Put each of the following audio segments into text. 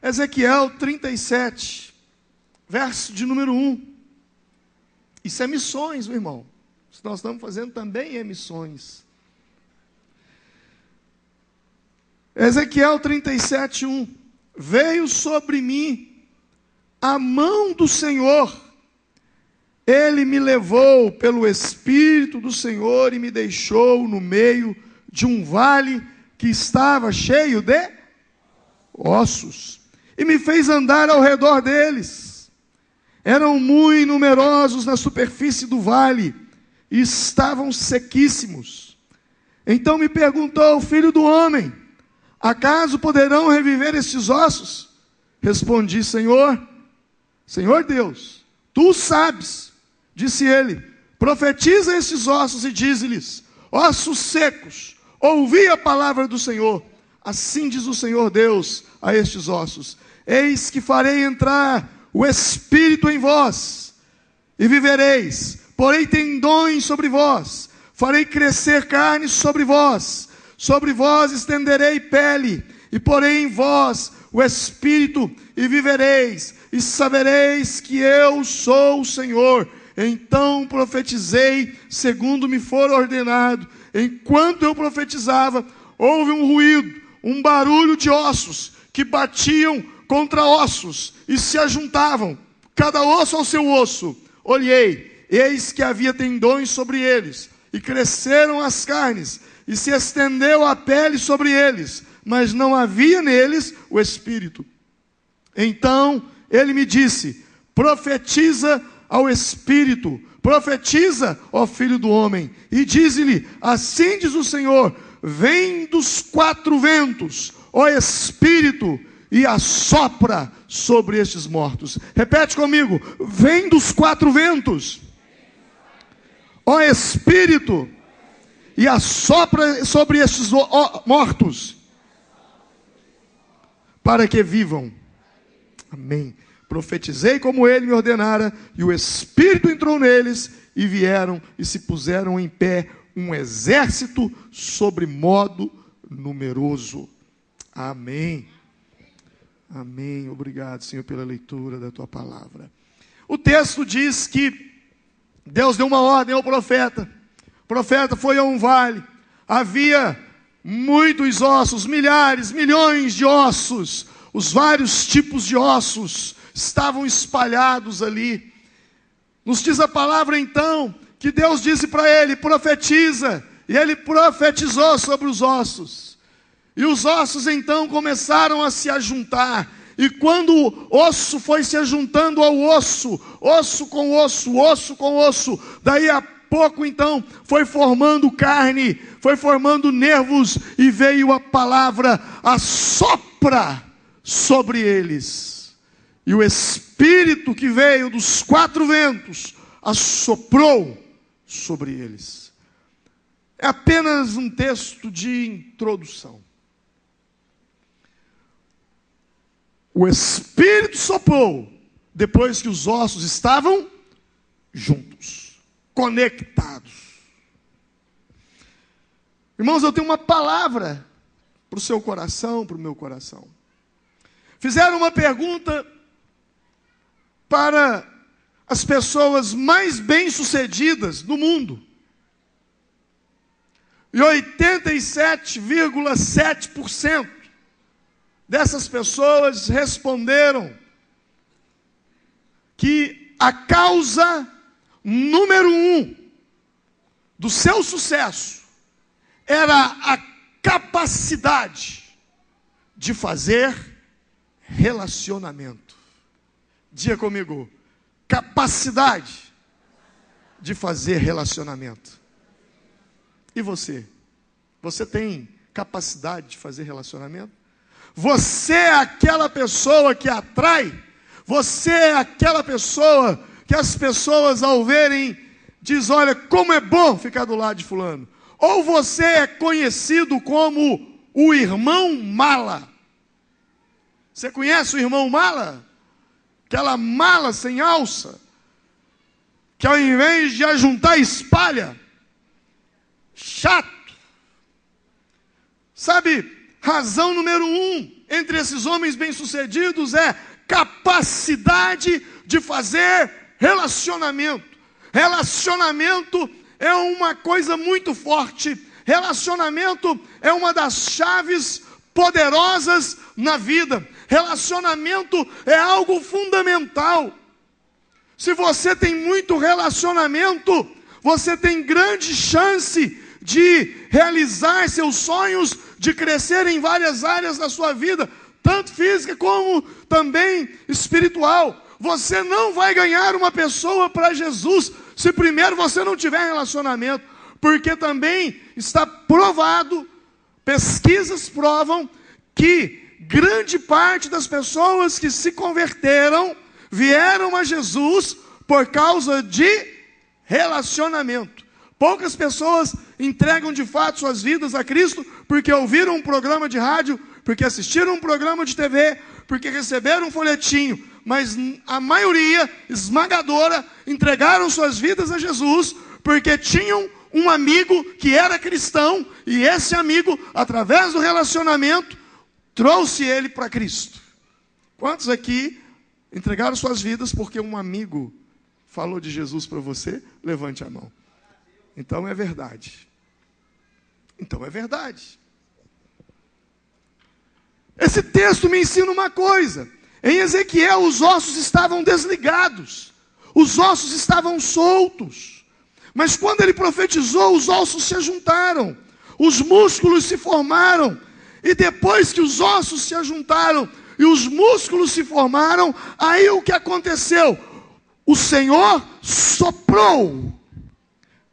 Ezequiel 37, verso de número 1. Isso é missões, meu irmão. Isso que nós estamos fazendo também é missões. Ezequiel 37, 1. Veio sobre mim a mão do Senhor. Ele me levou pelo Espírito do Senhor e me deixou no meio de um vale que estava cheio de ossos. E me fez andar ao redor deles. Eram muito numerosos na superfície do vale e estavam sequíssimos. Então me perguntou: filho do homem, acaso poderão reviver estes ossos? Respondi: Senhor Deus, tu sabes. Disse ele: profetiza estes ossos e dize-lhes: ossos secos, ouvi a palavra do Senhor. Assim diz o Senhor Deus a estes ossos: eis que farei entrar o Espírito em vós, e vivereis. Porei tendões sobre vós, farei crescer carne sobre vós estenderei pele, e porei em vós o Espírito, e vivereis, e sabereis que eu sou o Senhor. Então profetizei segundo me for ordenado. Enquanto eu profetizava, houve um ruído, um barulho de ossos que batiam contra ossos e se ajuntavam, cada osso ao seu osso. Olhei, eis que havia tendões sobre eles, e cresceram as carnes, e se estendeu a pele sobre eles, mas não havia neles o Espírito. Então ele me disse: profetiza ao Espírito, profetiza, ó filho do homem, e dize-lhe: assim diz o Senhor, vem dos quatro ventos, ó Espírito, e assopra sobre estes mortos. Repete comigo: vem dos quatro ventos, ó Espírito, e assopra sobre estes mortos, para que vivam. Amém. Profetizei como ele me ordenara, e o Espírito entrou neles, e vieram e se puseram em pé um exército sobre modo numeroso. Amém. Amém. Obrigado, Senhor, pela leitura da tua palavra. O texto diz que Deus deu uma ordem ao profeta. O profeta foi a um vale. Havia muitos ossos, milhares, milhões de ossos. Os vários tipos de ossos estavam espalhados ali. Nos diz a palavra então que Deus disse para ele: profetiza. E ele profetizou sobre os ossos. E os ossos então começaram a se ajuntar. E quando o osso foi se ajuntando ao osso, osso com osso, osso com osso, daí a pouco então foi formando carne, foi formando nervos, e veio a palavra: assopra sobre eles. E o Espírito que veio dos quatro ventos assoprou sobre eles. É apenas um texto de introdução. O Espírito soprou depois que os ossos estavam juntos, conectados. Irmãos, eu tenho uma palavra para o seu coração, para o meu coração. Fizeram uma pergunta para as pessoas mais bem-sucedidas do mundo. E 87,7% dessas pessoas responderam que a causa número 1 do seu sucesso era a capacidade de fazer relacionamento. Diga comigo: capacidade de fazer relacionamento. E você? Você tem capacidade de fazer relacionamento? Você é aquela pessoa que atrai? Você é aquela pessoa que as pessoas ao verem diz: olha, como é bom ficar do lado de fulano? Ou você é conhecido como o irmão mala? Você conhece o irmão mala? Aquela mala sem alça, que ao invés de ajuntar espalha. Chato. Sabe, Razão número 1 entre esses homens bem-sucedidos é capacidade de fazer relacionamento. Relacionamento é uma coisa muito forte. Relacionamento é uma das chaves poderosas na vida. Relacionamento é algo fundamental. Se você tem muito relacionamento, você tem grande chance de realizar seus sonhos, de crescer em várias áreas da sua vida, tanto física como também espiritual. Você não vai ganhar uma pessoa para Jesus se primeiro você não tiver relacionamento, porque também está provado, pesquisas provam que grande parte das pessoas que se converteram vieram a Jesus por causa de relacionamento. Poucas pessoas entregam de fato suas vidas a Cristo porque ouviram um programa de rádio, porque assistiram um programa de TV, porque receberam um folhetinho. Mas a maioria esmagadora entregaram suas vidas a Jesus porque tinham um amigo que era cristão, e esse amigo, através do relacionamento, trouxe ele para Cristo. Quantos aqui entregaram suas vidas porque um amigo falou de Jesus para você? Levante a mão. Então é verdade. Então é verdade. Esse texto me ensina uma coisa. Em Ezequiel, os ossos estavam desligados. Os ossos estavam soltos. Mas quando ele profetizou, os ossos se ajuntaram. Os músculos se formaram. E depois que os ossos se ajuntaram e os músculos se formaram, aí o que aconteceu? O Senhor soprou.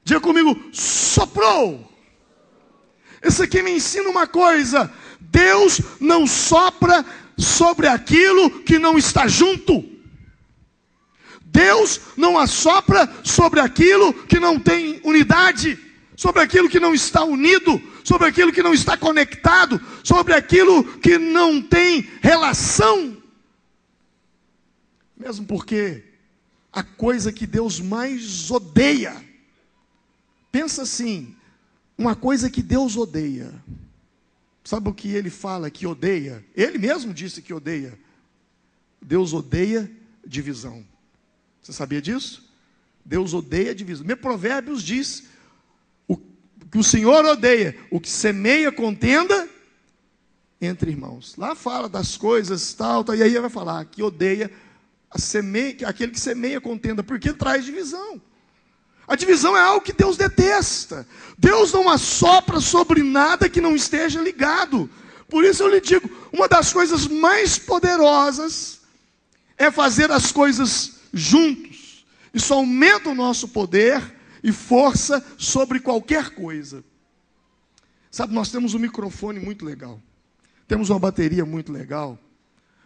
Diga comigo, soprou. Isso aqui me ensina uma coisa. Deus não sopra sobre aquilo que não está junto. Deus não assopra sobre aquilo que não tem unidade, sobre aquilo que não está unido, sobre aquilo que não está conectado, sobre aquilo que não tem relação. Mesmo porque a coisa que Deus mais odeia, pensa assim, uma coisa que Deus odeia. Sabe o que ele fala que odeia? Ele mesmo disse que odeia. Deus odeia divisão. Você sabia disso? Deus odeia divisão. Meu Provérbios diz que o Senhor odeia o que semeia contenda entre irmãos. Lá fala das coisas tal, e aí vai falar que odeia aquele que semeia contenda, porque traz divisão. A divisão é algo que Deus detesta. Deus não assopra sobre nada que não esteja ligado. Por isso eu lhe digo, uma das coisas mais poderosas é fazer as coisas juntos. Isso aumenta o nosso poder e força sobre qualquer coisa. Sabe, nós temos um microfone muito legal. Temos uma bateria muito legal.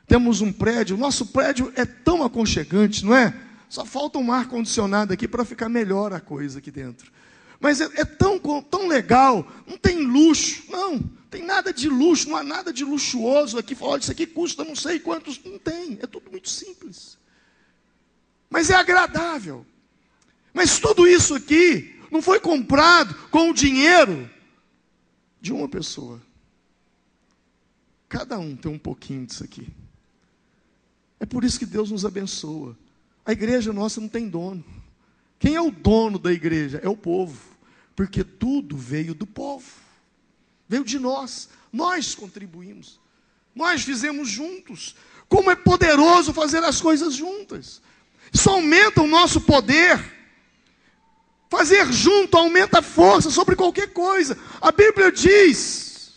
Temos um prédio. Nosso prédio é tão aconchegante, não é? Só falta um ar-condicionado aqui para ficar melhor a coisa aqui dentro. Mas é tão legal, não tem luxo, não tem nada de luxo, não há nada de luxuoso aqui. Falar isso aqui custa não sei quantos, não tem, é tudo muito simples. Mas é agradável. Mas tudo isso aqui não foi comprado com o dinheiro de uma pessoa. Cada um tem um pouquinho disso aqui. É por isso que Deus nos abençoa. A igreja nossa não tem dono. Quem é o dono da igreja? É o povo. Porque tudo veio do povo. Veio de nós. Nós contribuímos. Nós fizemos juntos. Como é poderoso fazer as coisas juntas. Isso aumenta o nosso poder. Fazer junto aumenta a força sobre qualquer coisa. A Bíblia diz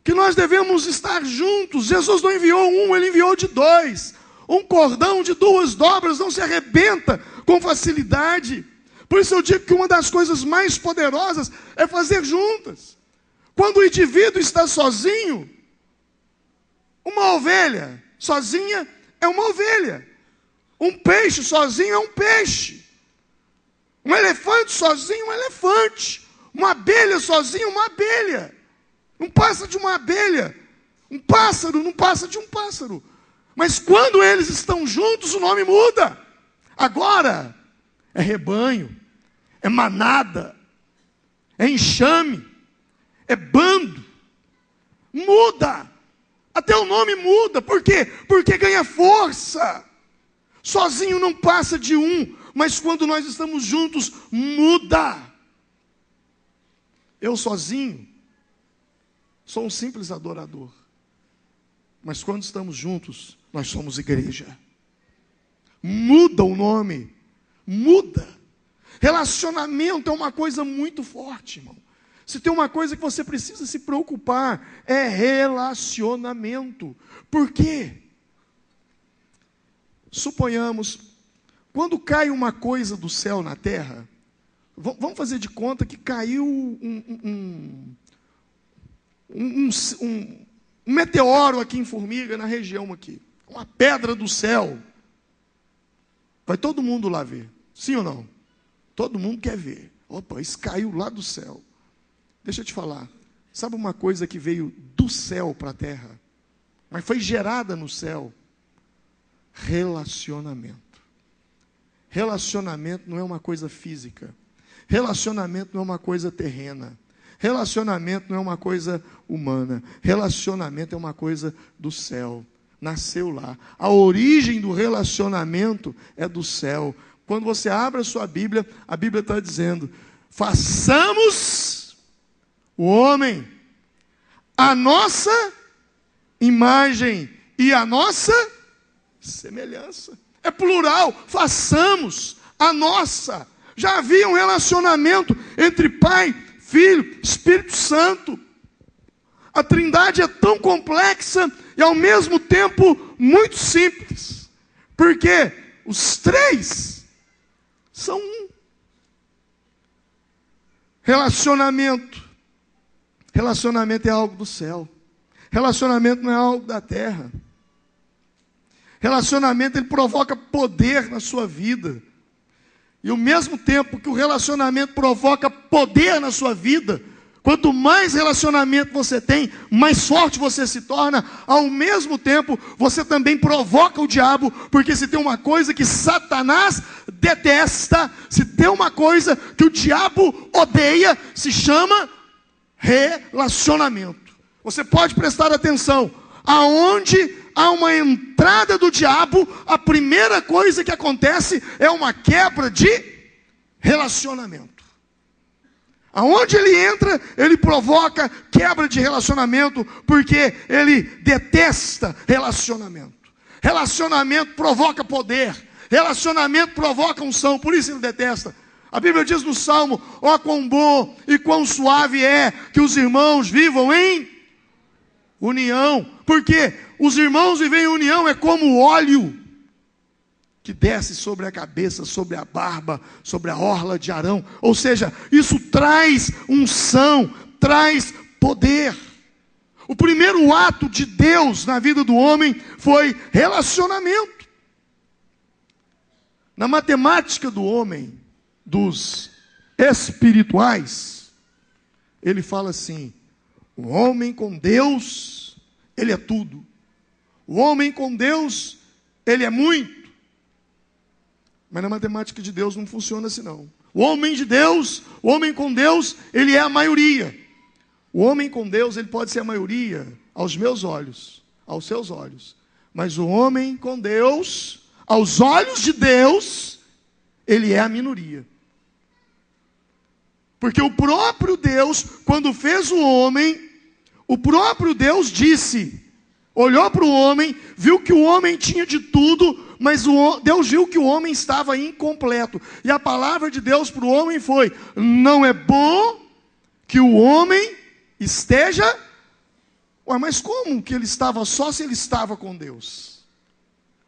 que nós devemos estar juntos. Jesus não enviou um, ele enviou de dois. Um cordão de 2 dobras não se arrebenta com facilidade. Por isso eu digo que uma das coisas mais poderosas é fazer juntas. Quando o indivíduo está sozinho, uma ovelha sozinha é uma ovelha. Um peixe sozinho é um peixe. Um elefante sozinho é um elefante. Uma abelha sozinha é uma abelha. Não passa de uma abelha. Um pássaro não passa de um pássaro. Mas quando eles estão juntos, o nome muda. Agora é rebanho, é manada, é enxame, é bando. Muda. Até o nome muda. Por quê? Porque ganha força. Sozinho não passa de um, mas quando nós estamos juntos, muda. Eu sozinho sou um simples adorador. Mas quando estamos juntos, nós somos igreja. Muda o nome. Muda. Relacionamento é uma coisa muito forte, irmão. Se tem uma coisa que você precisa se preocupar, é relacionamento. Por quê? Suponhamos, quando cai uma coisa do céu na terra, vamos fazer de conta que caiu um meteoro aqui em Formiga, na região aqui. Uma pedra do céu. Vai todo mundo lá ver. Sim ou não? Todo mundo quer ver. Opa, isso caiu lá do céu. Deixa eu te falar. Sabe uma coisa que veio do céu para a terra, mas foi gerada no céu? Relacionamento. Relacionamento não é uma coisa física. Relacionamento não é uma coisa terrena. Relacionamento não é uma coisa humana. Relacionamento é uma coisa do céu. Nasceu lá. A origem do relacionamento é do céu. Quando você abre a sua Bíblia, a Bíblia está dizendo: façamos o homem a nossa imagem e a nossa semelhança. É plural. Façamos a nossa. Já havia um relacionamento entre Pai, Filho, Espírito Santo. A Trindade é tão complexa e ao mesmo tempo muito simples. Porque os três são um. Relacionamento. Relacionamento é algo do céu. Relacionamento não é algo da terra. Relacionamento, ele provoca poder na sua vida. E ao mesmo tempo que o relacionamento provoca poder na sua vida, quanto mais relacionamento você tem, mais forte você se torna. Ao mesmo tempo, você também provoca o diabo, porque se tem uma coisa que Satanás detesta, se tem uma coisa que o diabo odeia, se chama relacionamento. Você pode prestar atenção. Aonde há uma entrada do diabo, a primeira coisa que acontece é uma quebra de relacionamento. Aonde ele entra, ele provoca quebra de relacionamento, porque ele detesta relacionamento. Relacionamento provoca poder, relacionamento provoca unção, por isso ele detesta. A Bíblia diz no Salmo: ó quão bom e quão suave é que os irmãos vivam em união. Porque os irmãos vivem em união, é como o óleo que desce sobre a cabeça, sobre a barba, sobre a orla de Arão. Ou seja, isso traz unção, traz poder. O primeiro ato de Deus na vida do homem foi relacionamento. Na matemática do homem, dos espirituais, ele fala assim: o homem com Deus, ele é tudo. O homem com Deus, ele é muito. Mas na matemática de Deus não funciona assim não. O homem de Deus, o homem com Deus, ele é a maioria. O homem com Deus, ele pode ser a maioria aos meus olhos, aos seus olhos. Mas o homem com Deus, aos olhos de Deus, ele é a minoria. Porque o próprio Deus, quando fez o homem, o próprio Deus disse, olhou para o homem, viu que o homem tinha de tudo, mas Deus viu que o homem estava incompleto. E a palavra de Deus para o homem foi: não é bom que o homem esteja... Ué, mas como que ele estava só se ele estava com Deus?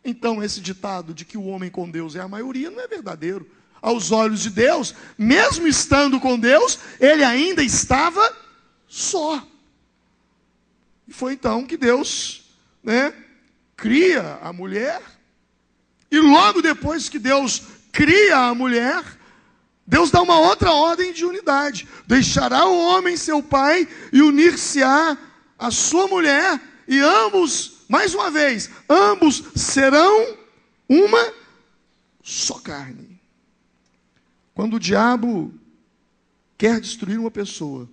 Então esse ditado de que o homem com Deus é a maioria não é verdadeiro. Aos olhos de Deus, mesmo estando com Deus, ele ainda estava só. E foi então que Deus, cria a mulher. E logo depois que Deus cria a mulher, Deus dá uma outra ordem de unidade. Deixará o homem seu pai e unir-se-á a sua mulher, e ambos, mais uma vez, ambos serão uma só carne. Quando o diabo quer destruir uma pessoa,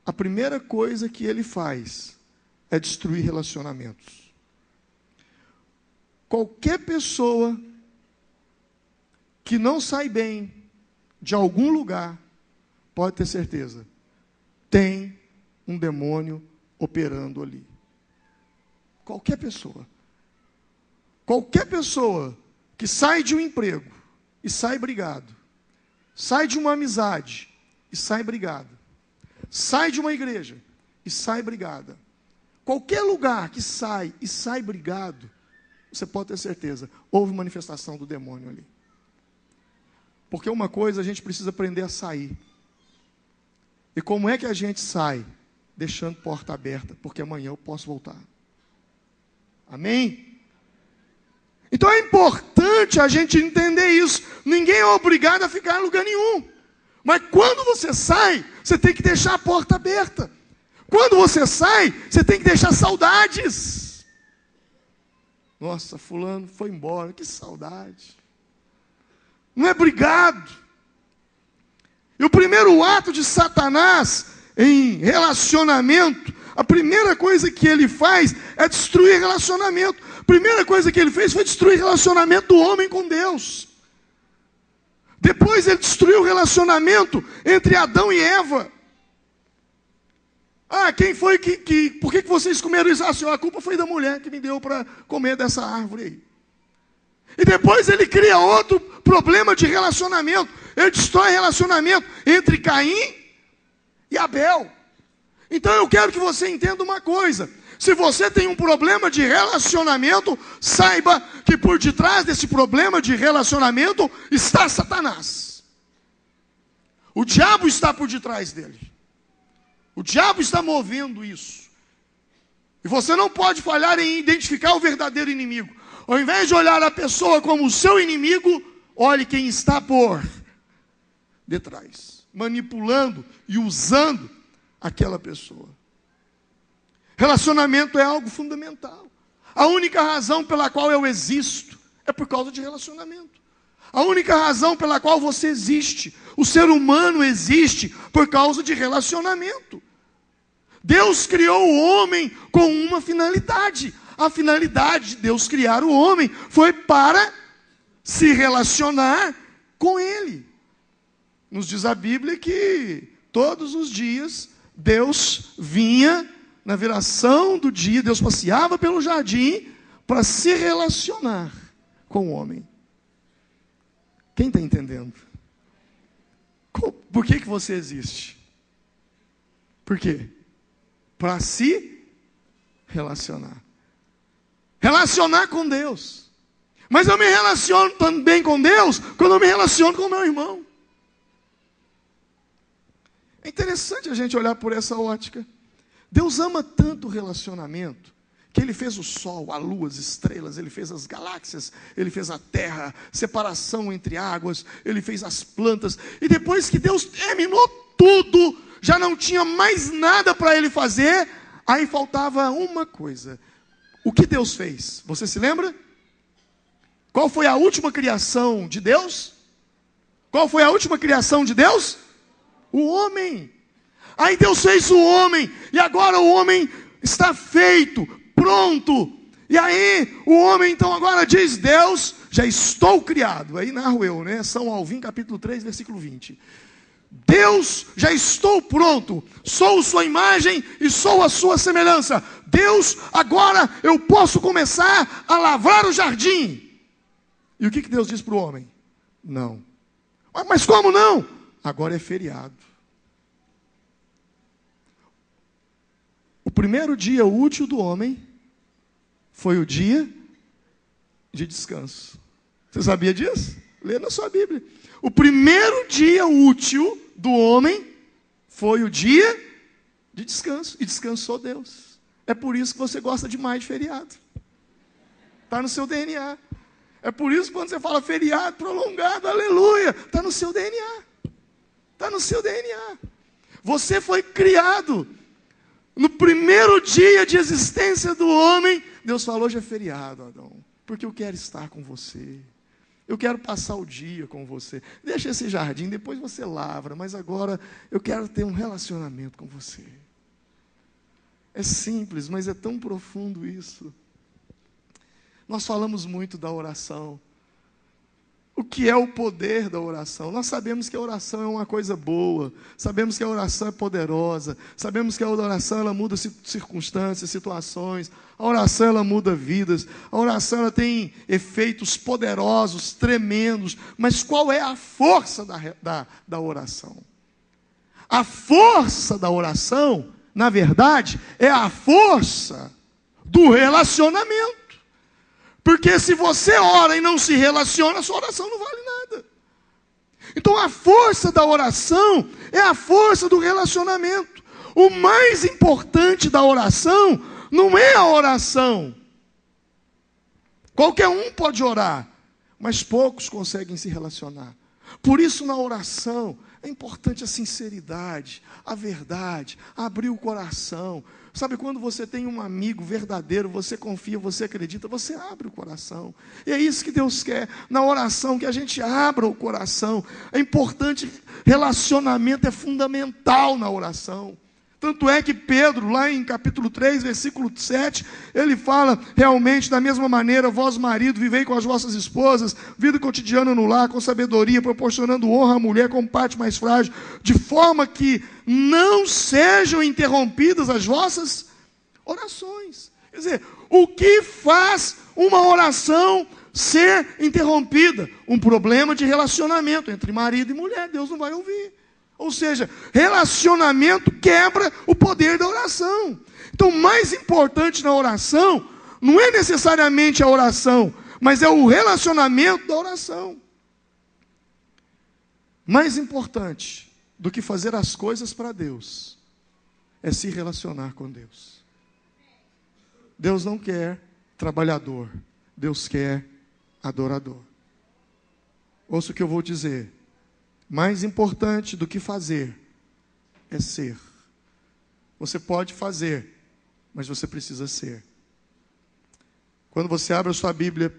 a primeira coisa que ele faz é destruir relacionamentos. Qualquer pessoa que não sai bem de algum lugar, pode ter certeza, tem um demônio operando ali. Qualquer pessoa. Qualquer pessoa que sai de um emprego e sai brigado, sai de uma amizade e sai brigado, sai de uma igreja e sai brigada. Qualquer lugar que sai e sai brigado, você pode ter certeza, houve manifestação do demônio ali. Porque uma coisa a gente precisa aprender a sair. E como é que a gente sai? Deixando porta aberta, porque amanhã eu posso voltar. Amém? Então é importante a gente entender isso. Ninguém é obrigado a ficar em lugar nenhum. Mas quando você sai, você tem que deixar a porta aberta. Quando você sai, você tem que deixar saudades. Nossa, fulano foi embora, que saudade. Não é brigado. E o primeiro ato de Satanás em relacionamento, a primeira coisa que ele faz é destruir relacionamento. A primeira coisa que ele fez foi destruir o relacionamento do homem com Deus. Depois ele destruiu o relacionamento entre Adão e Eva. Quem foi por que vocês comeram isso? Senhor, a culpa foi da mulher que me deu para comer dessa árvore aí. E depois ele cria outro problema de relacionamento. Ele destrói relacionamento entre Caim e Abel. Então eu quero que você entenda uma coisa. Se você tem um problema de relacionamento, saiba que por detrás desse problema de relacionamento está Satanás. O diabo está por detrás dele. O diabo está movendo isso. E você não pode falhar em identificar o verdadeiro inimigo. Ao invés de olhar a pessoa como o seu inimigo, olhe quem está por detrás, manipulando e usando aquela pessoa. Relacionamento é algo fundamental. A única razão pela qual eu existo é por causa de relacionamento. A única razão pela qual você existe, o ser humano existe por causa de relacionamento. Deus criou o homem com uma finalidade. A finalidade de Deus criar o homem foi para se relacionar com ele. Nos diz a Bíblia que todos os dias Deus vinha na viração do dia, Deus passeava pelo jardim para se relacionar com o homem. Quem está entendendo? Por que você existe? Por quê? Para se relacionar. Relacionar com Deus. Mas eu me relaciono também com Deus quando eu me relaciono com o meu irmão. É interessante a gente olhar por essa ótica. Deus ama tanto o relacionamento, que Ele fez o sol, a lua, as estrelas, Ele fez as galáxias, Ele fez a terra, separação entre águas, Ele fez as plantas. E depois que Deus terminou tudo, já não tinha mais nada para Ele fazer, aí faltava uma coisa. O que Deus fez? Você se lembra? Qual foi a última criação de Deus? Qual foi a última criação de Deus? O homem. Aí Deus fez o homem, e agora o homem está feito, pronto. E aí o homem então agora diz: Deus, já estou criado. Aí narro eu, né? São Alvim, capítulo 3, versículo 20. Deus, já estou pronto, sou sua imagem e sou a sua semelhança. Deus, agora eu posso começar a lavrar o jardim. E o que Deus diz para o homem? Não. Mas como não? Agora é feriado. O primeiro dia útil do homem foi o dia de descanso. Você sabia disso? Lê na sua Bíblia. O primeiro dia útil do homem foi o dia de descanso. E descansou Deus. É por isso que você gosta demais de feriado. Está no seu DNA. É por isso que quando você fala feriado prolongado, aleluia, está no seu DNA. Está no seu DNA. Você foi criado. No primeiro dia de existência do homem, Deus falou: hoje é feriado, Adão, porque eu quero estar com você. Eu quero passar o dia com você. Deixa esse jardim, depois você lavra, mas agora eu quero ter um relacionamento com você. É simples, mas é tão profundo isso. Nós falamos muito da oração. O que é o poder da oração? Nós sabemos que a oração é uma coisa boa, sabemos que a oração é poderosa, sabemos que a oração ela muda circunstâncias, situações, a oração ela muda vidas, a oração ela tem efeitos poderosos, tremendos, mas qual é a força da oração? A força da oração, na verdade, é a força do relacionamento. Porque se você ora e não se relaciona, a sua oração não vale nada. Então a força da oração é a força do relacionamento. O mais importante da oração não é a oração. Qualquer um pode orar, mas poucos conseguem se relacionar. Por isso na oração é importante a sinceridade, a verdade, abrir o coração. Sabe, quando você tem um amigo verdadeiro, você confia, você acredita, você abre o coração. E é isso que Deus quer, na oração, que a gente abra o coração. É importante, relacionamento é fundamental na oração. Tanto é que Pedro, lá em capítulo 3, versículo 7, ele fala realmente da mesma maneira: vós, marido, vivei com as vossas esposas, vida cotidiana no lar, com sabedoria, proporcionando honra à mulher como parte mais frágil, de forma que não sejam interrompidas as vossas orações. Quer dizer, o que faz uma oração ser interrompida? Um problema de relacionamento entre marido e mulher, Deus não vai ouvir. Ou seja, relacionamento quebra o poder da oração. Então, o mais importante na oração não é necessariamente a oração, mas é o relacionamento da oração. Mais importante do que fazer as coisas para Deus é se relacionar com Deus. Deus não quer trabalhador, Deus quer adorador. Ouça o que eu vou dizer. Mais importante do que fazer é ser. Você pode fazer, mas você precisa ser. Quando você abre a sua Bíblia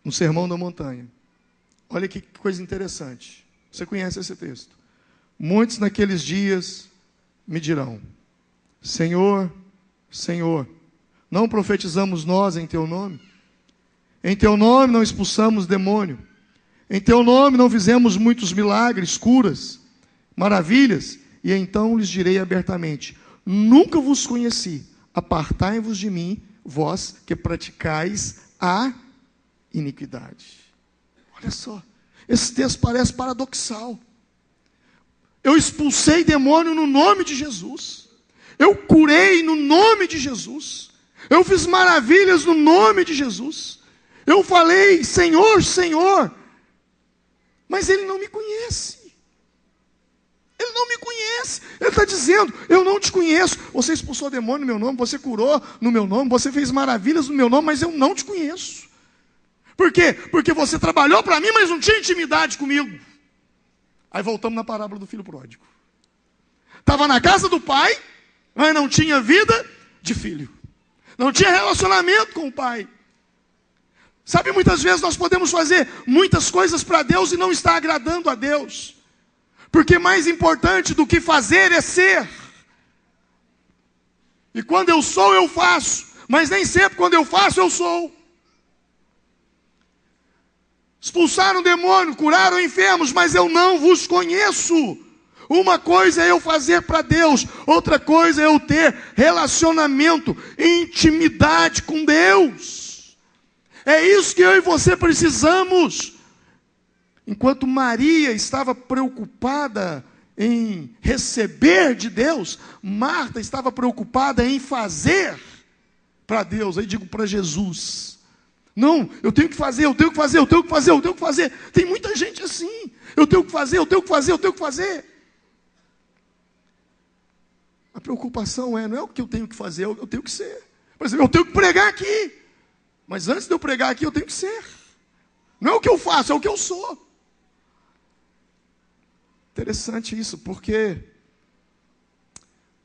no Sermão da Montanha, olha que coisa interessante. Você conhece esse texto. Muitos naqueles dias me dirão: Senhor, Senhor, não profetizamos nós em teu nome? Em teu nome não expulsamos demônio? Em teu nome não fizemos muitos milagres, curas, maravilhas? E então lhes direi abertamente: nunca vos conheci, apartai-vos de mim, vós que praticais a iniquidade. Olha só, esse texto parece paradoxal. Eu expulsei demônio no nome de Jesus, eu curei no nome de Jesus, eu fiz maravilhas no nome de Jesus, eu falei Senhor, Senhor, mas ele não me conhece. Ele não me conhece. Ele está dizendo: eu não te conheço. Você expulsou demônio no meu nome, você curou no meu nome, você fez maravilhas no meu nome, mas eu não te conheço. Por quê? Porque você trabalhou para mim, mas não tinha intimidade comigo. Aí voltamos na parábola do filho pródigo. Estava na casa do pai, mas não tinha vida de filho. Não tinha relacionamento com o pai. Sabe, muitas vezes nós podemos fazer muitas coisas para Deus e não estar agradando a Deus. Porque mais importante do que fazer é ser. E quando eu sou, eu faço. Mas nem sempre quando eu faço, eu sou. Expulsaram o demônio, curaram enfermos, mas eu não vos conheço. Uma coisa é eu fazer para Deus, outra coisa é eu ter relacionamento, intimidade com Deus. É isso que eu e você precisamos. Enquanto Maria estava preocupada em receber de Deus, Marta estava preocupada em fazer para Deus. Aí digo para Jesus: não, eu tenho que fazer, eu tenho que fazer, eu tenho que fazer, eu tenho que fazer. Tem muita gente assim: eu tenho que fazer, eu tenho que fazer, eu tenho que fazer. A preocupação não é o que eu tenho que fazer, eu tenho que ser. Por exemplo, eu tenho que pregar aqui. Mas antes de eu pregar aqui, eu tenho que ser. Não é o que eu faço, é o que eu sou. Interessante isso, porque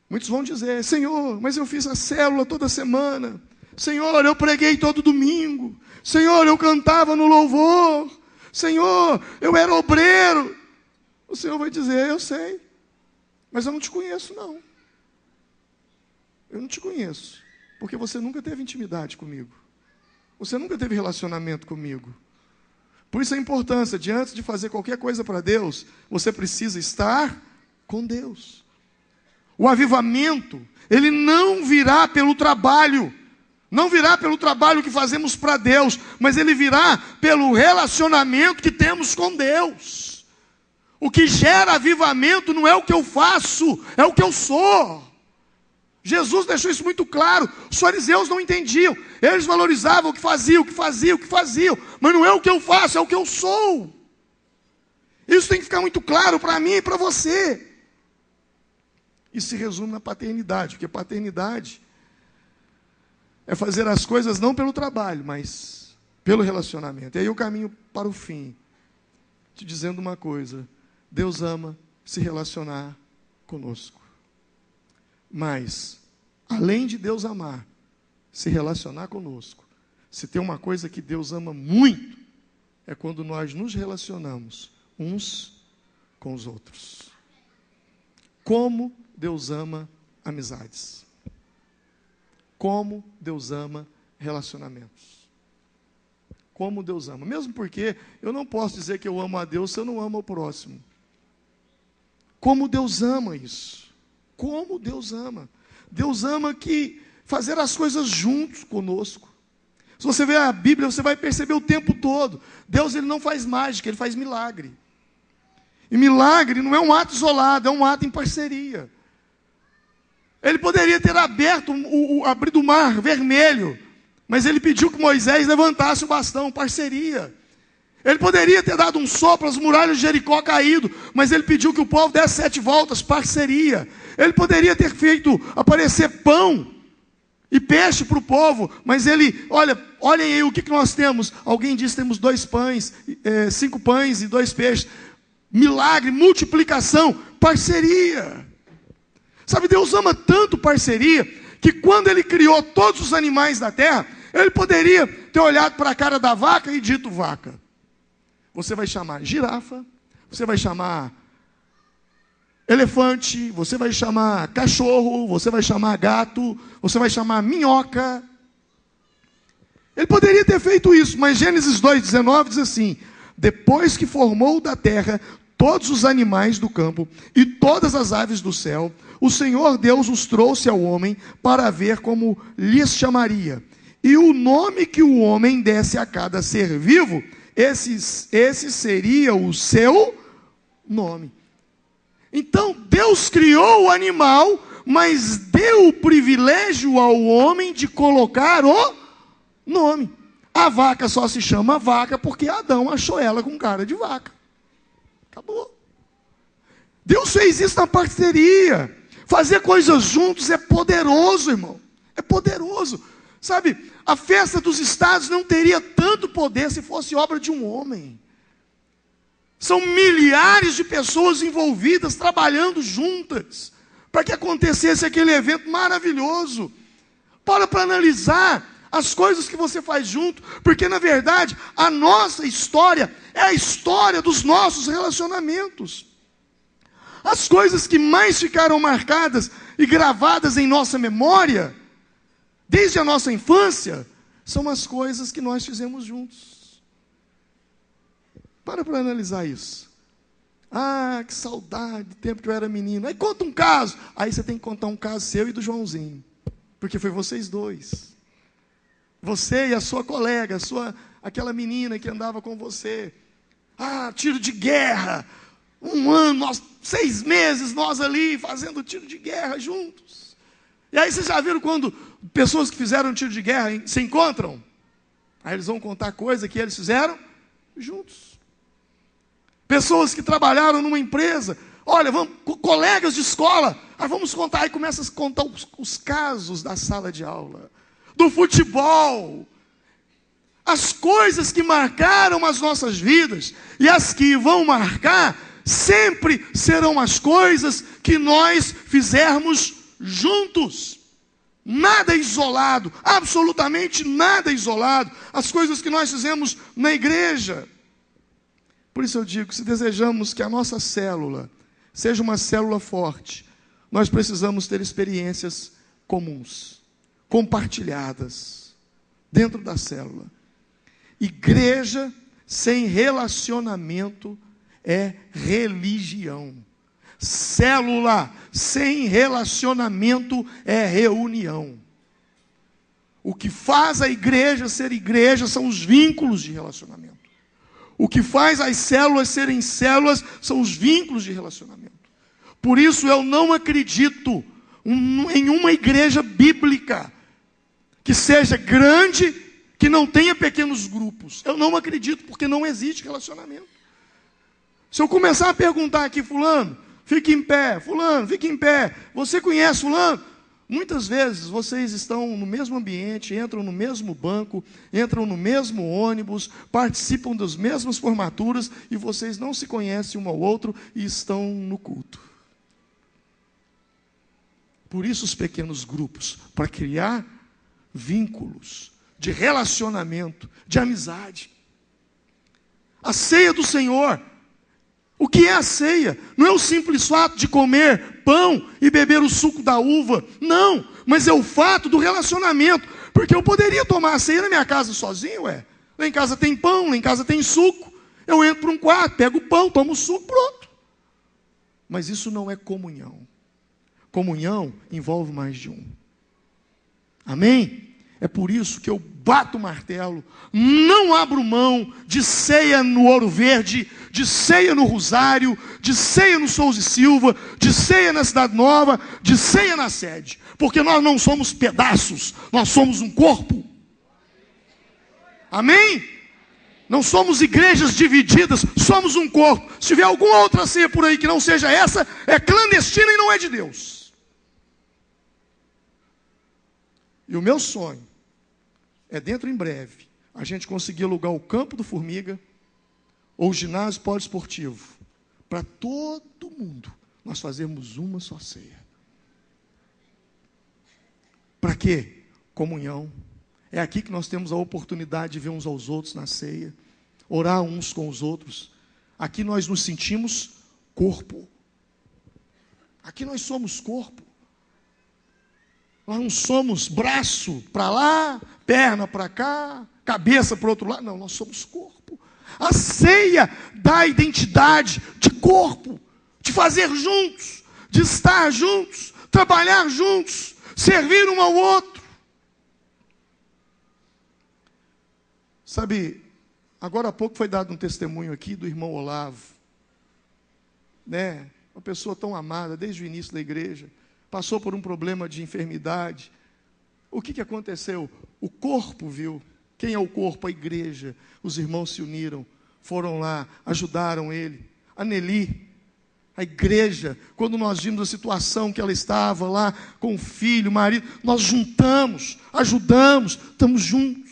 muitos vão dizer: Senhor, mas eu fiz a célula toda semana. Senhor, eu preguei todo domingo. Senhor, eu cantava no louvor. Senhor, eu era obreiro. O Senhor vai dizer: eu sei, mas eu não te conheço não. Eu não te conheço, porque você nunca teve intimidade comigo. Você nunca teve relacionamento comigo. Por isso a importância de, antes de fazer qualquer coisa para Deus, você precisa estar com Deus. O avivamento, ele não virá pelo trabalho. Não virá pelo trabalho que fazemos para Deus, mas ele virá pelo relacionamento que temos com Deus. O que gera avivamento não é o que eu faço, é o que eu sou. Jesus deixou isso muito claro. Os fariseus não entendiam. Eles valorizavam o que faziam, mas não é o que eu faço, é o que eu sou. Isso tem que ficar muito claro para mim e para você. Isso se resume na paternidade, porque paternidade é fazer as coisas não pelo trabalho, mas pelo relacionamento. E aí eu caminho para o fim, te dizendo uma coisa: Deus ama se relacionar conosco. Mas, além de Deus amar, se relacionar conosco, se tem uma coisa que Deus ama muito, é quando nós nos relacionamos uns com os outros. Como Deus ama amizades. Como Deus ama relacionamentos. Como Deus ama. Mesmo porque eu não posso dizer que eu amo a Deus se eu não amo o próximo. Como Deus ama isso. Como Deus ama. Deus ama que fazer as coisas juntos conosco. Se você ver a Bíblia, você vai perceber o tempo todo. Deus, ele não faz mágica, ele faz milagre. E milagre não é um ato isolado, é um ato em parceria. Ele poderia ter abrido o mar vermelho, mas ele pediu que Moisés levantasse o bastão, parceria. Ele poderia ter dado um sopro, as muralhas de Jericó caído, mas ele pediu que o povo desse 7 voltas, parceria. Ele poderia ter feito aparecer pão e peixe para o povo, mas ele, olhem aí o que nós temos. Alguém disse que temos 2 pães, 5 pães e 2 peixes. Milagre, multiplicação, parceria. Sabe, Deus ama tanto parceria, que quando ele criou todos os animais da terra, ele poderia ter olhado para a cara da vaca e dito: vaca, você vai chamar girafa, você vai chamar elefante, você vai chamar cachorro, você vai chamar gato, você vai chamar minhoca. Ele poderia ter feito isso, mas Gênesis 2,19 diz assim: depois que formou da terra todos os animais do campo e todas as aves do céu, o Senhor Deus os trouxe ao homem para ver como lhes chamaria. E o nome que o homem desse a cada ser vivo, esse seria o seu nome. Então Deus criou o animal, mas deu o privilégio ao homem de colocar o nome. A vaca só se chama vaca porque Adão achou ela com cara de vaca. Acabou. Deus fez isso na parceria. Fazer coisas juntos é poderoso, irmão. É poderoso. Sabe, a festa dos estados não teria tanto poder se fosse obra de um homem. São milhares de pessoas envolvidas, trabalhando juntas, para que acontecesse aquele evento maravilhoso. Para analisar as coisas que você faz junto, porque na verdade a nossa história é a história dos nossos relacionamentos. As coisas que mais ficaram marcadas e gravadas em nossa memória, desde a nossa infância, são as coisas que nós fizemos juntos. Para analisar isso. Ah, que saudade do tempo que eu era menino. Aí conta um caso. Aí você tem que contar um caso seu e do Joãozinho, porque foi vocês dois. Você e a sua colega, aquela menina que andava com você. Ah, tiro de guerra. 1 ano, 6 meses, nós ali fazendo tiro de guerra juntos. E aí vocês já viram quando pessoas que fizeram tiro de guerra se encontram? Aí eles vão contar coisa que eles fizeram juntos. Pessoas que trabalharam numa empresa. Olha, colegas de escola. Vamos contar. Aí começa a contar os casos da sala de aula, do futebol, as coisas que marcaram as nossas vidas e as que vão marcar sempre serão as coisas que nós fizermos juntos. Nada isolado, absolutamente nada isolado. As coisas que nós fizemos na igreja. Por isso eu digo, se desejamos que a nossa célula seja uma célula forte, nós precisamos ter experiências comuns, compartilhadas, dentro da célula. Igreja sem relacionamento é religião. Célula sem relacionamento é reunião. O que faz a igreja ser igreja são os vínculos de relacionamento. O que faz as células serem células são os vínculos de relacionamento. Por isso eu não acredito em uma igreja bíblica que seja grande, que não tenha pequenos grupos. Eu não acredito, porque não existe relacionamento. Se eu começar a perguntar aqui, fulano, fique em pé, fulano, fique em pé, você conhece fulano? Muitas vezes vocês estão no mesmo ambiente, entram no mesmo banco, entram no mesmo ônibus, participam das mesmas formaturas e vocês não se conhecem um ao outro e estão no culto. Por isso os pequenos grupos, para criar vínculos de relacionamento, de amizade. A ceia do Senhor. O que é a ceia? Não é o simples fato de comer pão e beber o suco da uva. Não, mas é o fato do relacionamento. Porque eu poderia tomar a ceia na minha casa sozinho, ué. Lá em casa tem pão, lá em casa tem suco. Eu entro para um quarto, pego o pão, tomo o suco, pronto. Mas isso não é comunhão. Comunhão envolve mais de um. Amém? É por isso que eu bato o martelo, não abro mão de ceia no Ouro Verde, de ceia no Rosário, de ceia no Souza e Silva, de ceia na Cidade Nova, de ceia na sede. Porque nós não somos pedaços, nós somos um corpo. Amém? Não somos igrejas divididas, somos um corpo. Se tiver alguma outra ceia por aí que não seja essa, é clandestina e não é de Deus. E o meu sonho é dentro em breve, a gente conseguir alugar o campo do Formiga, ou o ginásio poliesportivo, para todo mundo, nós fazermos uma só ceia. Para quê? Comunhão. É aqui que nós temos a oportunidade de ver uns aos outros na ceia, orar uns com os outros. Aqui nós nos sentimos corpo. Aqui nós somos corpo. Nós não somos braço para lá, perna para cá, cabeça para o outro lado. Não, nós somos corpo. A ceia dá a identidade de corpo, de fazer juntos, de estar juntos, trabalhar juntos, servir um ao outro. Sabe, agora há pouco foi dado um testemunho aqui do irmão Olavo, né? Uma pessoa tão amada desde o início da igreja. Passou por um problema de enfermidade. O que aconteceu? O corpo viu. Quem é o corpo? A igreja. Os irmãos se uniram, foram lá, ajudaram ele. A Nelly, a igreja, quando nós vimos a situação que ela estava lá, com o filho, o marido, nós juntamos, ajudamos, estamos juntos.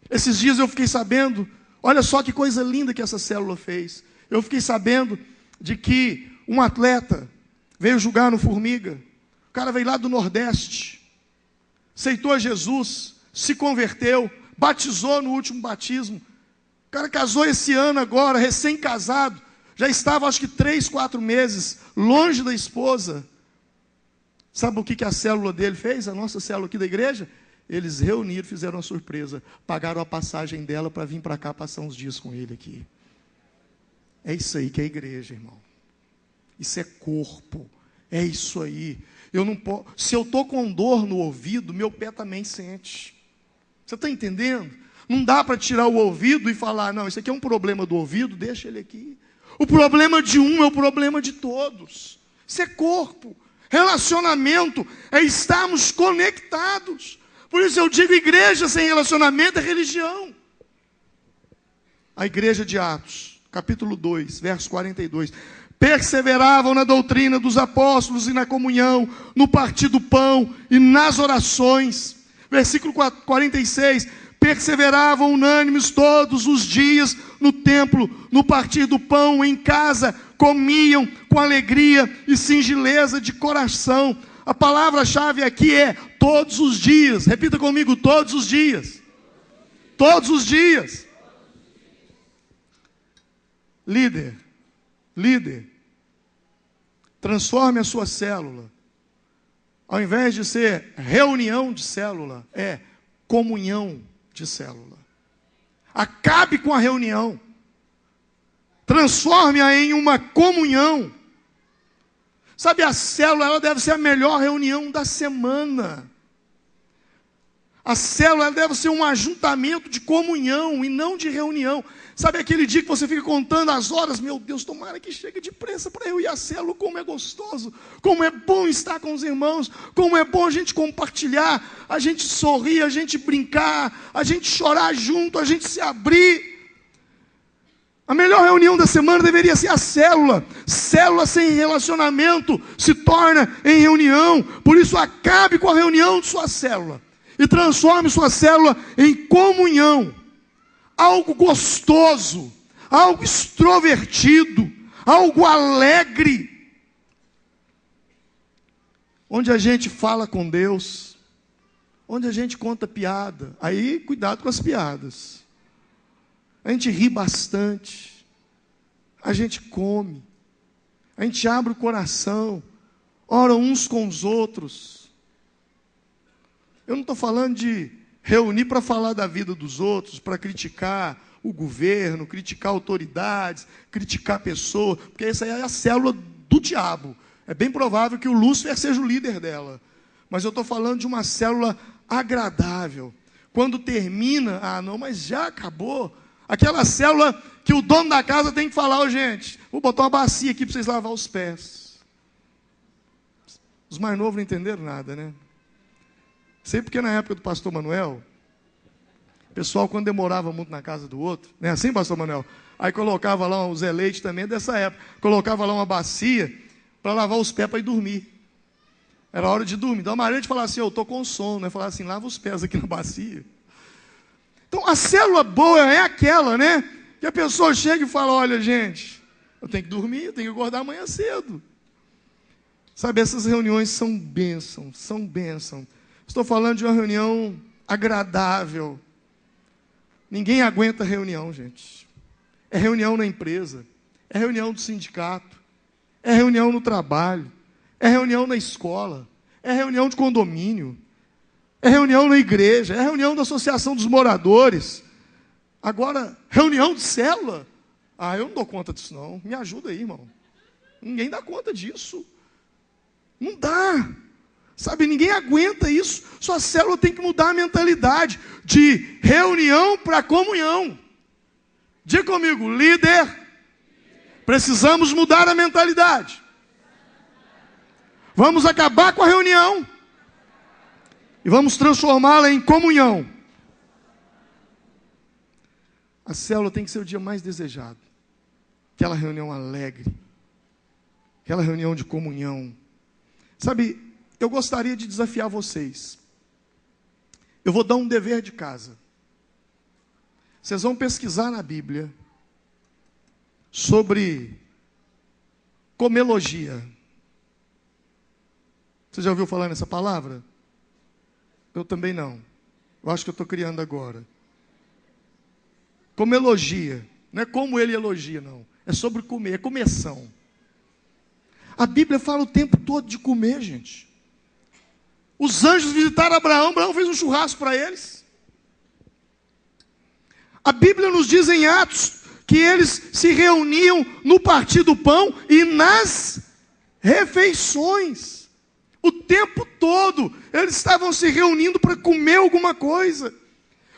Esses dias eu fiquei sabendo, olha só que coisa linda que essa célula fez. Eu fiquei sabendo de que um atleta veio jogar no Formiga. O cara veio lá do Nordeste, aceitou a Jesus, se converteu, batizou no último batismo. O cara casou esse ano agora, recém-casado. Já estava, acho que 3, 4 meses, longe da esposa. Sabe o que a célula dele fez? A nossa célula aqui da igreja? Eles reuniram, fizeram uma surpresa. Pagaram a passagem dela para vir para cá passar uns dias com ele aqui. É isso aí que é a igreja, irmão. Isso é corpo, é isso aí. Eu não posso, se eu estou com dor no ouvido, meu pé também sente. Você está entendendo? Não dá para tirar o ouvido e falar, não, isso aqui é um problema do ouvido, deixa ele aqui. O problema de um é o problema de todos. Isso é corpo. Relacionamento é estarmos conectados. Por isso eu digo, igreja sem relacionamento é religião. A igreja de Atos, capítulo 2, verso 42. Perseveravam na doutrina dos apóstolos e na comunhão, no partir do pão e nas orações. Versículo 46. Perseveravam unânimes todos os dias no templo, no partir do pão, em casa, comiam com alegria e singeleza de coração. A palavra-chave aqui é todos os dias. Repita comigo, todos os dias. Todos os dias. Líder, transforme a sua célula Ao invés de ser reunião de célula, é comunhão de célula. Acabe com a reunião. Transforme-a em uma comunhão. Sabe, a célula, ela deve ser a melhor reunião da semana. A célula, ela deve ser um ajuntamento de comunhão e não de reunião. Sabe aquele dia que você fica contando as horas? Meu Deus, tomara que chegue depressa para eu ir à célula. Como é gostoso, como é bom estar com os irmãos, como é bom a gente compartilhar, a gente sorrir, a gente brincar, a gente chorar junto, a gente se abrir. A melhor reunião da semana deveria ser a célula. Célula sem relacionamento se torna em reunião. Por isso, acabe com a reunião de sua célula e transforme sua célula em comunhão. Algo gostoso, algo extrovertido, algo alegre, onde a gente fala com Deus, onde a gente conta piada. Aí, cuidado com as piadas. A gente ri bastante, a gente come, a gente abre o coração, ora uns com os outros. Eu não estou falando de reunir para falar da vida dos outros, para criticar o governo, criticar autoridades, criticar pessoas, porque essa aí é a célula do diabo. É bem provável que o Lúcifer seja o líder dela. Mas eu estou falando de uma célula agradável. Quando termina, não, mas já acabou. Aquela célula que o dono da casa tem que falar, gente, vou botar uma bacia aqui para vocês lavar os pés. Os mais novos não entenderam nada, né? Sei porque na época do pastor Manuel, o pessoal quando demorava muito na casa do outro, né? Assim, pastor Manuel? Aí colocava lá, o Zé Leite também dessa época, colocava lá uma bacia para lavar os pés para ir dormir. Era hora de dormir. Então a Maria de falar assim, eu estou com sono, né? Falar assim, lava os pés aqui na bacia. Então, a célula boa é aquela, né? Que a pessoa chega e fala, olha, gente, eu tenho que dormir, eu tenho que acordar amanhã cedo. Sabe, essas reuniões são bênção, são bênção. Estou falando de uma reunião agradável. Ninguém aguenta reunião, gente. É reunião na empresa, é reunião do sindicato, é reunião no trabalho, é reunião na escola, é reunião de condomínio, é reunião na igreja, é reunião da associação dos moradores. Agora, reunião de célula? Eu não dou conta disso não. Me ajuda aí, irmão. Ninguém dá conta disso. Não dá. Sabe, ninguém aguenta isso. Sua célula tem que mudar a mentalidade de reunião para comunhão. Diga comigo, líder, precisamos mudar a mentalidade. Vamos acabar com a reunião e vamos transformá-la em comunhão. A célula tem que ser o dia mais desejado. Aquela reunião alegre. Aquela reunião de comunhão. Sabe, eu gostaria de desafiar vocês. Eu vou dar um dever de casa. Vocês vão pesquisar na Bíblia sobre comelogia. Você já ouviu falar nessa palavra? Eu também não. Eu acho que eu estou criando agora. Como elogia. Não é como ele elogia, não. É sobre comer, é começão. A Bíblia fala o tempo todo de comer, gente. Os anjos visitaram Abraão, Abraão fez um churrasco para eles. A Bíblia nos diz em Atos que eles se reuniam no partir do pão e nas refeições. O tempo todo eles estavam se reunindo para comer alguma coisa.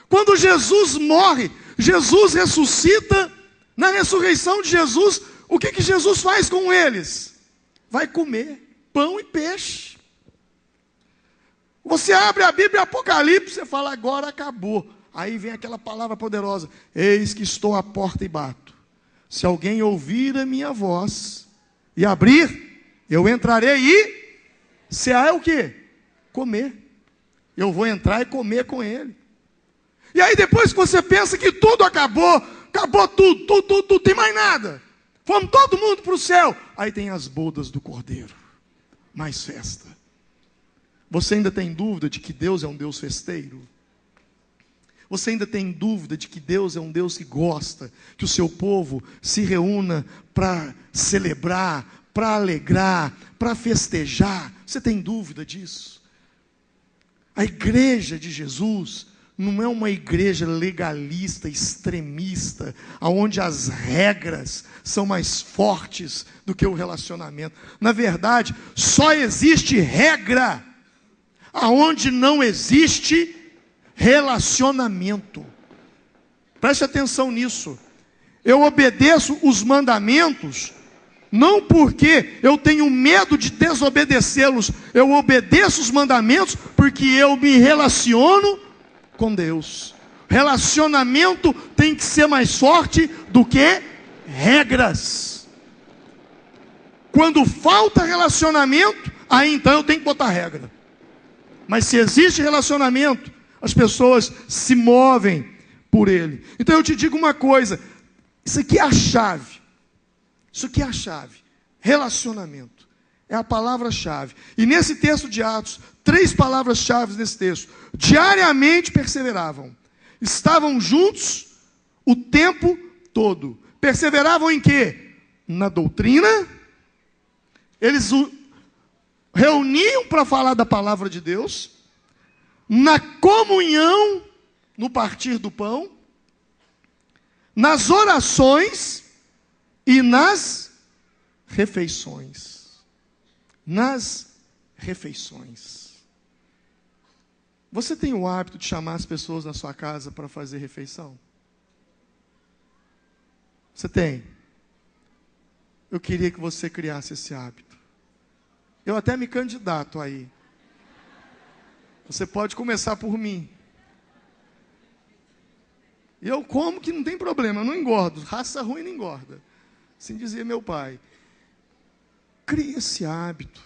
Quando Jesus morre, Jesus ressuscita. Na ressurreição de Jesus, o que Jesus faz com eles? Vai comer pão e peixe. Você abre a Bíblia, Apocalipse, você fala, agora acabou. Aí vem aquela palavra poderosa, eis que estou à porta e bato. Se alguém ouvir a minha voz e abrir, eu entrarei e cear é o quê? Comer. Eu vou entrar e comer com ele. E aí depois que você pensa que tudo acabou tudo, não tem mais nada. Fomos todo mundo para o céu. Aí tem as bodas do Cordeiro. Mais festa. Você ainda tem dúvida de que Deus é um Deus festeiro? Você ainda tem dúvida de que Deus é um Deus que gosta que o seu povo se reúna para celebrar, para alegrar, para festejar. Você tem dúvida disso? A igreja de Jesus não é uma igreja legalista, extremista, onde as regras são mais fortes do que o relacionamento. Na verdade, só existe regra aonde não existe relacionamento. Preste atenção nisso. Eu obedeço os mandamentos não porque eu tenho medo de desobedecê-los. Eu obedeço os mandamentos porque eu me relaciono com Deus. Relacionamento tem que ser mais forte do que regras. Quando falta relacionamento, aí então eu tenho que botar regra. Mas se existe relacionamento, as pessoas se movem por ele. Então eu te digo uma coisa, isso aqui é a chave. Isso aqui é a chave. Relacionamento. É a palavra-chave. E nesse texto de Atos, 3 palavras-chave nesse texto. Diariamente perseveravam. Estavam juntos o tempo todo. Perseveravam em quê? Na doutrina. Eles reuniam para falar da palavra de Deus. Na comunhão, no partir do pão. Nas orações e nas refeições. Nas refeições. Você tem o hábito de chamar as pessoas na sua casa para fazer refeição? Você tem? Eu queria que você criasse esse hábito. Eu até me candidato aí. Você pode começar por mim. Eu como que não tem problema, eu não engordo. Raça ruim não engorda. Assim dizia meu pai. Cria esse hábito.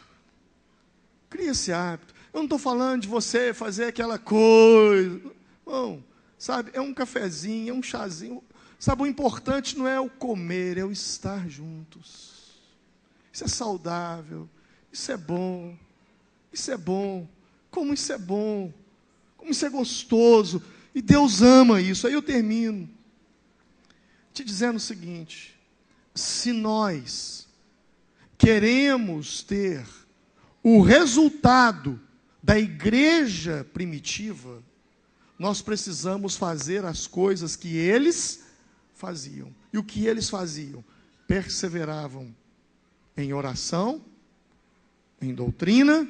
Cria esse hábito. Eu não estou falando de você fazer aquela coisa. Não, sabe, é um cafezinho, é um chazinho. Sabe, o importante não é o comer, é o estar juntos. Isso é saudável. Isso é bom. Isso é bom. Como isso é bom. Como isso é gostoso. E Deus ama isso. Aí eu termino te dizendo o seguinte: se nós queremos ter o resultado da igreja primitiva, nós precisamos fazer as coisas que eles faziam. E o que eles faziam? Perseveravam em oração, em doutrina,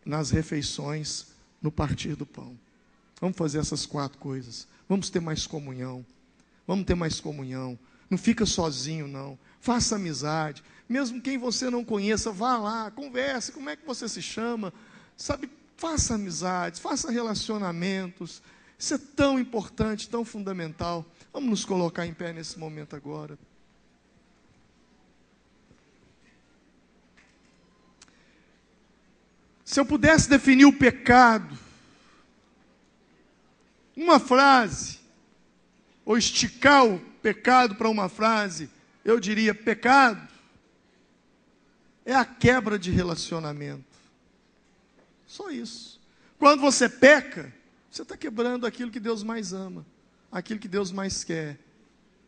nas refeições, no partir do pão. Vamos fazer essas 4 coisas. Vamos ter mais comunhão. Vamos ter mais comunhão. Não fica sozinho, não. Faça amizade. Mesmo quem você não conheça, vá lá, converse. Como é que você se chama? Sabe, faça amizades, faça relacionamentos. Isso é tão importante, tão fundamental. Vamos nos colocar em pé nesse momento agora. Se eu pudesse definir o pecado, uma frase, ou esticar o pecado para uma frase, eu diria: pecado é a quebra de relacionamento. Só isso. Quando você peca, você está quebrando aquilo que Deus mais ama, aquilo que Deus mais quer: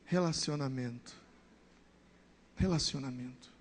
relacionamento. Relacionamento.